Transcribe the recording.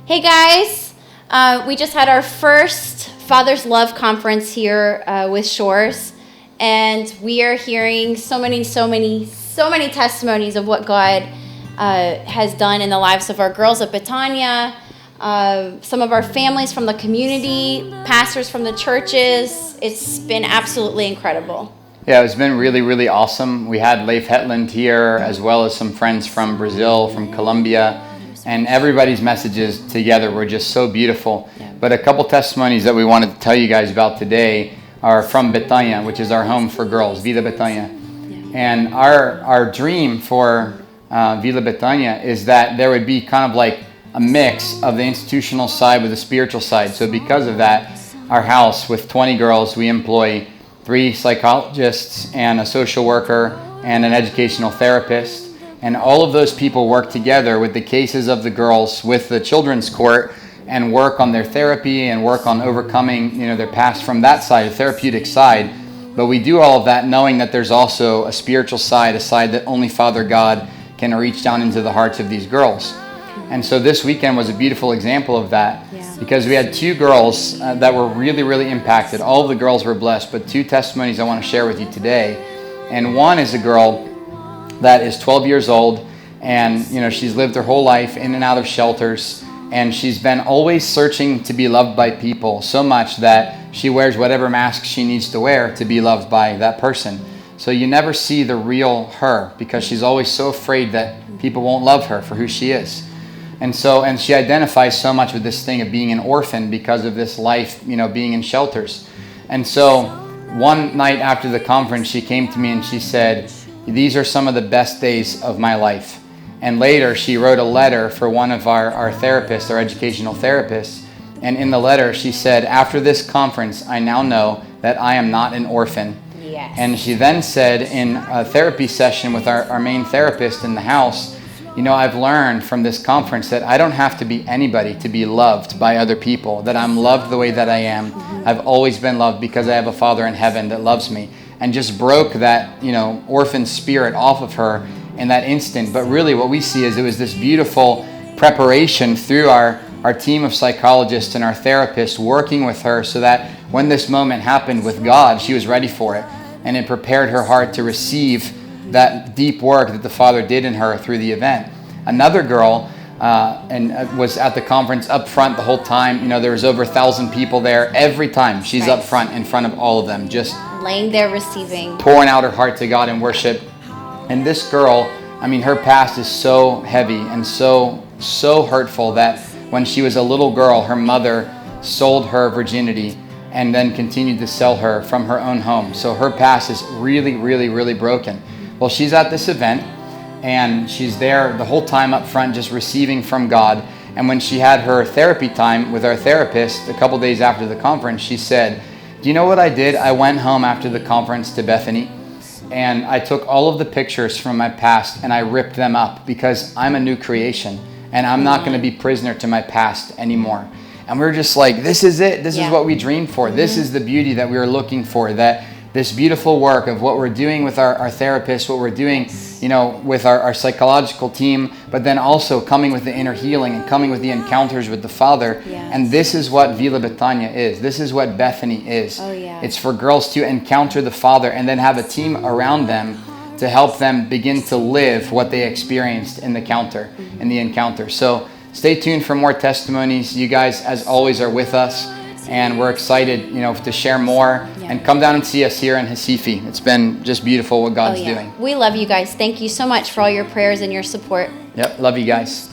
Hey guys, we just had our first Father's Love Conference here with Shores, and we are hearing so many testimonies of what God has done in the lives of our girls at Bethany, some of our families from the community, pastors from the churches. It's been absolutely incredible. Yeah, it's been really, really awesome. We had Leif Hetland here, as well as some friends from Brazil, from Colombia, and everybody's messages together were just so beautiful. Yeah. But a couple testimonies that we wanted to tell you guys about today are from Bethany, which is our home for girls, Vida Bethany. Yeah. And our dream for Vida Bethany is that there would be kind of like a mix of the institutional side with the spiritual side. So because of that, our house with 20 girls, we employ 3 psychologists and a social worker and an educational therapist. And all of those people work together with the cases of the girls with the children's court and work on their therapy and work on overcoming, their past from that side, the therapeutic side. But we do all of that knowing that there's also a spiritual side, a side that only Father God can reach down into the hearts of these girls. And so this weekend was a beautiful example of that, because we had 2 girls that were really, really impacted. All of the girls were blessed, but 2 testimonies I want to share with you today. And one is a girl that is 12 years old, and she's lived her whole life in and out of shelters, and she's been always searching to be loved by people, so much that she wears whatever mask she needs to wear to be loved by that person. So you never see the real her, because she's always so afraid that people won't love her for who she is. And she identifies so much with this thing of being an orphan because of this life, being in shelters. And so one night after the conference, she came to me and she said, "These are some of the best days of my life." And later she wrote a letter for one of our therapists, our educational therapists. And in the letter she said, "After this conference, I now know that I am not an orphan." Yes. And she then said in a therapy session with our main therapist in the house, "I've learned from this conference that I don't have to be anybody to be loved by other people, that I'm loved the way that I am. I've always been loved because I have a Father in heaven that loves me." And just broke that, orphan spirit off of her in that instant. But really what we see is it was this beautiful preparation through our team of psychologists and our therapists working with her, so that when this moment happened with God, she was ready for it. And it prepared her heart to receive that deep work that the Father did in her through the event. Another girl was at the conference up front the whole time. There was over 1,000 people there. Every time she's up front in front of all of them, just laying there, receiving, pouring out her heart to God in worship. And this girl, her past is so heavy and so hurtful that when she was a little girl, her mother sold her virginity and then continued to sell her from her own home. So her past is really, really, really broken. Well, she's at this event, and she's there the whole time up front just receiving from God. And when she had her therapy time with our therapist a couple days after the conference, she said, "Do you know what I did? I went home after the conference to Bethany, and I took all of the pictures from my past and I ripped them up, because I'm a new creation and I'm not going to be prisoner to my past anymore." And we're just like, this is it. This is what we dreamed for. This is the beauty that we were looking for, that this beautiful work of what we're doing with our therapists, what we're doing, with our psychological team, but then also coming with the inner healing and coming with the encounters with the Father. Yes. And this is what Vida Bethany is. This is what Bethany is. Oh, yeah. It's for girls to encounter the Father and then have a team around them to help them begin to live what they experienced in the encounter. So stay tuned for more testimonies. You guys, as always, are with us. And we're excited, to share more. And come down and see us here in Recife. It's been just beautiful what God's doing. We love you guys. Thank you so much for all your prayers and your support. Yep, love you guys.